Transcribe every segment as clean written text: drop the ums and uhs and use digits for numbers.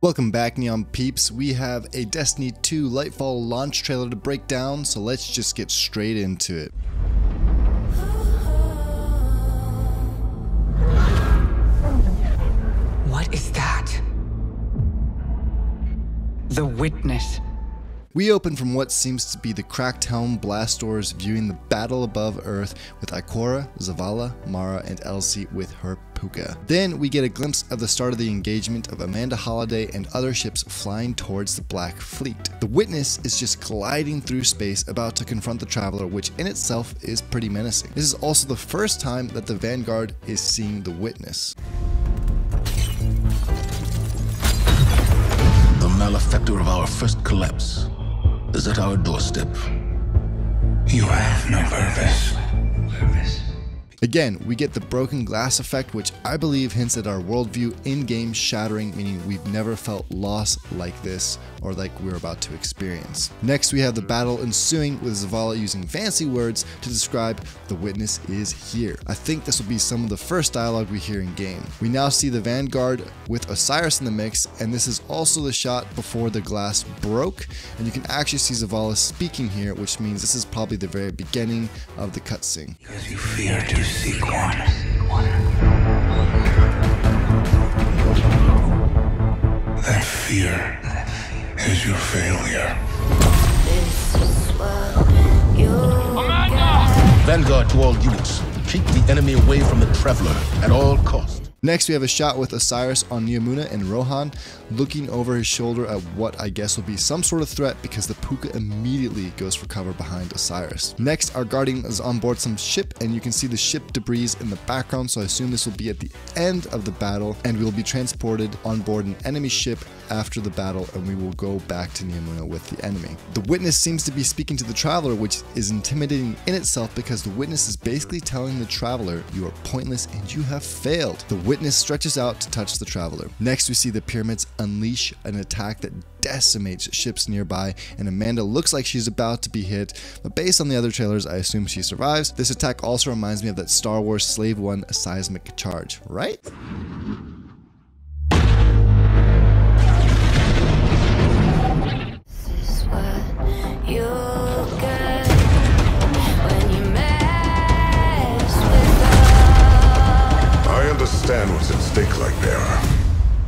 Welcome back, Neon Peeps. We have a Destiny 2 Lightfall launch trailer to break down, so let's just get straight into it. What is that? The Witness. We open from what seems to be the cracked helm blast doors, viewing the battle above Earth with Ikora, Zavala, Mara, and Elsie with her Puka. Then we get a glimpse of the start of the engagement of Amanda Holiday and other ships flying towards the Black Fleet. The Witness is just gliding through space, about to confront the Traveler, which in itself is pretty menacing. This is also the first time that the Vanguard is seeing the Witness. The malefactor of our first collapse is at our doorstep. You have no purpose. Again, we get the broken glass effect, which I believe hints at our worldview in-game shattering, meaning we've never felt loss like this or like we're about to experience. Next, we have the battle ensuing with Zavala using fancy words to describe the Witness is here. I think this will be some of the first dialogue we hear in game. We now see the Vanguard with Osiris in the mix, and this is also the shot before the glass broke, and you can actually see Zavala speaking here, which means this is probably the very beginning of the cutscene. Because you fear to seek one. That fear is your failure. Vanguard to all units. Keep the enemy away from the Traveler at all costs. Next, we have a shot with Osiris on Neomuna and Rohan looking over his shoulder at what I guess will be some sort of threat, because the Puka immediately goes for cover behind Osiris. Next, our Guardian is on board some ship, and you can see the ship debris in the background, so I assume this will be at the end of the battle, and we will be transported on board an enemy ship after the battle, and we will go back to Neomuna with the enemy. The Witness seems to be speaking to the Traveler, which is intimidating in itself, because the Witness is basically telling the Traveler, you are pointless and you have failed. The Witness stretches out to touch the Traveler. Next, we see the pyramids unleash an attack that decimates ships nearby, and Amanda looks like she's about to be hit, but based on the other trailers, I assume she survives. This attack also reminds me of that Star Wars Slave One seismic charge, right? I understand what's at stake, Lightbearer.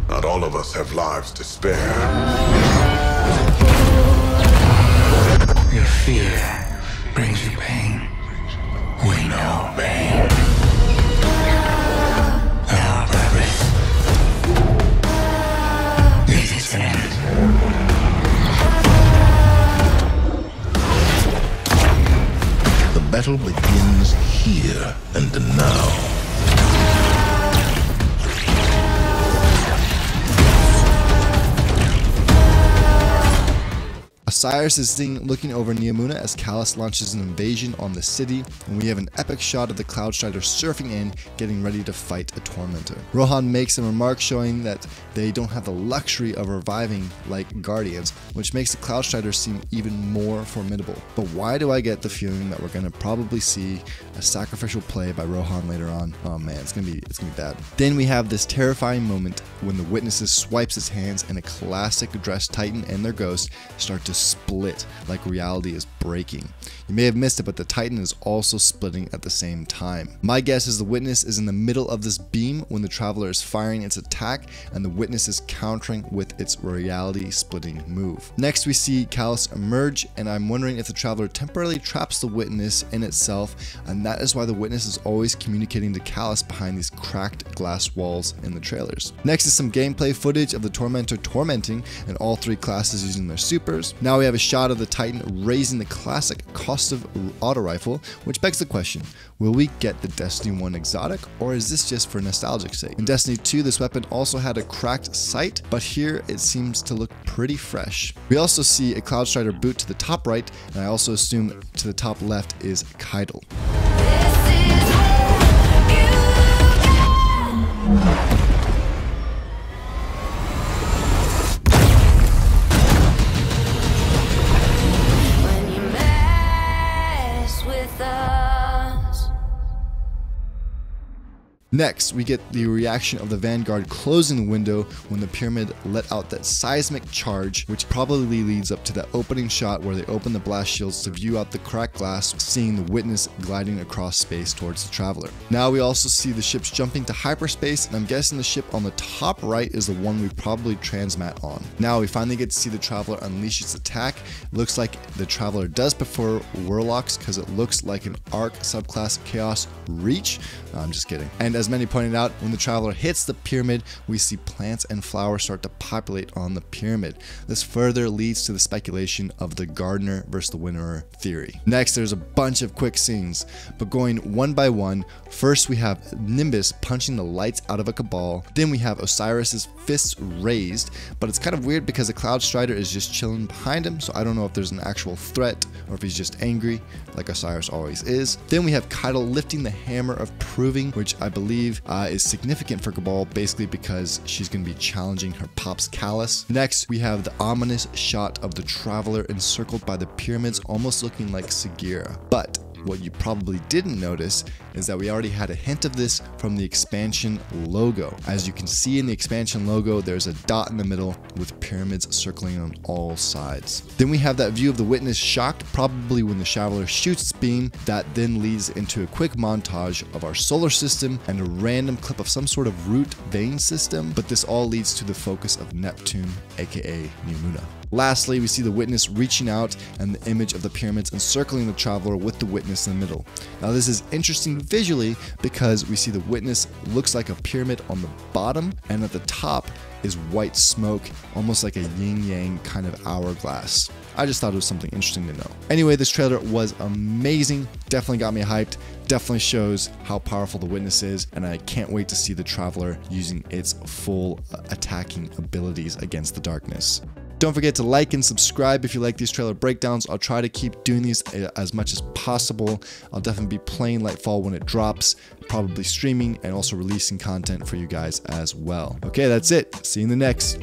Not all of us have lives to spare. Your fear brings you pain. We know pain. Our purpose is its end. The battle begins here and now. Osiris is seen looking over Neomuna as Calus launches an invasion on the city, and we have an epic shot of the Cloudstrider surfing in, getting ready to fight a Tormentor. Rohan makes a remark showing that they don't have the luxury of reviving like Guardians, which makes the Cloudstrider seem even more formidable. But why do I get the feeling that we're going to probably see a sacrificial play by Rohan later on? Oh man, it's gonna be bad. Then we have this terrifying moment when the Witnesses swipes its hands, and a classic dressed Titan and their ghost start to split like reality is breaking. You may have missed it, but the Titan is also splitting at the same time. My guess is the Witness is in the middle of this beam when the Traveler is firing its attack, and the Witness is countering with its reality splitting move. Next, we see Calus emerge, and I'm wondering if the Traveler temporarily traps the Witness in itself, and that is why the Witness is always communicating to Calus behind these cracked glass walls in the trailers. Next is some gameplay footage of the Tormentor tormenting, and all three classes using their supers. Now we have a shot of the Titan raising the classic Kostov auto rifle, which begs the question, will we get the Destiny 1 exotic, or is this just for nostalgic sake? In Destiny 2, this weapon also had a cracked sight, but here it seems to look pretty fresh. We also see a Cloudstrider boot to the top right, and I also assume to the top left is Kydal. Next, we get the reaction of the Vanguard closing the window when the pyramid let out that seismic charge, which probably leads up to that opening shot where they open the blast shields to view out the cracked glass, seeing the Witness gliding across space towards the Traveler. Now we also see the ships jumping to hyperspace, and I'm guessing the ship on the top right is the one we probably transmat on. Now we finally get to see the Traveler unleash its attack. It looks like the Traveler does prefer Warlocks because it looks like an Arc subclass Chaos Reach. No, I'm just kidding. And as many pointed out, when the Traveler hits the pyramid, we see plants and flowers start to populate on the pyramid. This further leads to the speculation of the Gardener versus the Winnower theory. Next, there's a bunch of quick scenes, but going one by one, first we have Nimbus punching the lights out of a Cabal, then we have Osiris's fists raised, but it's kind of weird because the Cloud Strider is just chilling behind him, so I don't know if there's an actual threat or if he's just angry, like Osiris always is. Then we have Keitel lifting the Hammer of Proving, which I believe is significant for Cabal, basically because she's going to be challenging her pop's Callus. Next, we have the ominous shot of the Traveler encircled by the pyramids, almost looking like Sagira. But what you probably didn't notice is that we already had a hint of this from the expansion logo. As you can see in the expansion logo, there's a dot in the middle with pyramids circling on all sides. Then we have that view of the Witness shocked, probably when the Traveler shoots its beam. That then leads into a quick montage of our solar system and a random clip of some sort of root vein system, but this all leads to the focus of Neptune, aka Neomuna. Lastly, we see the Witness reaching out and the image of the pyramids encircling the Traveler with the Witness in the middle. Now this is interesting visually because we see the Witness looks like a pyramid on the bottom, and at the top is white smoke, almost like a yin-yang kind of hourglass. I just thought it was something interesting to know. Anyway, this trailer was amazing, definitely got me hyped, definitely shows how powerful the Witness is, and I can't wait to see the Traveler using its full attacking abilities against the darkness. Don't forget to like and subscribe if you like these trailer breakdowns. I'll try to keep doing these as much as possible. I'll definitely be playing Lightfall when it drops, probably streaming and also releasing content for you guys as well. Okay, that's it. See you in the next.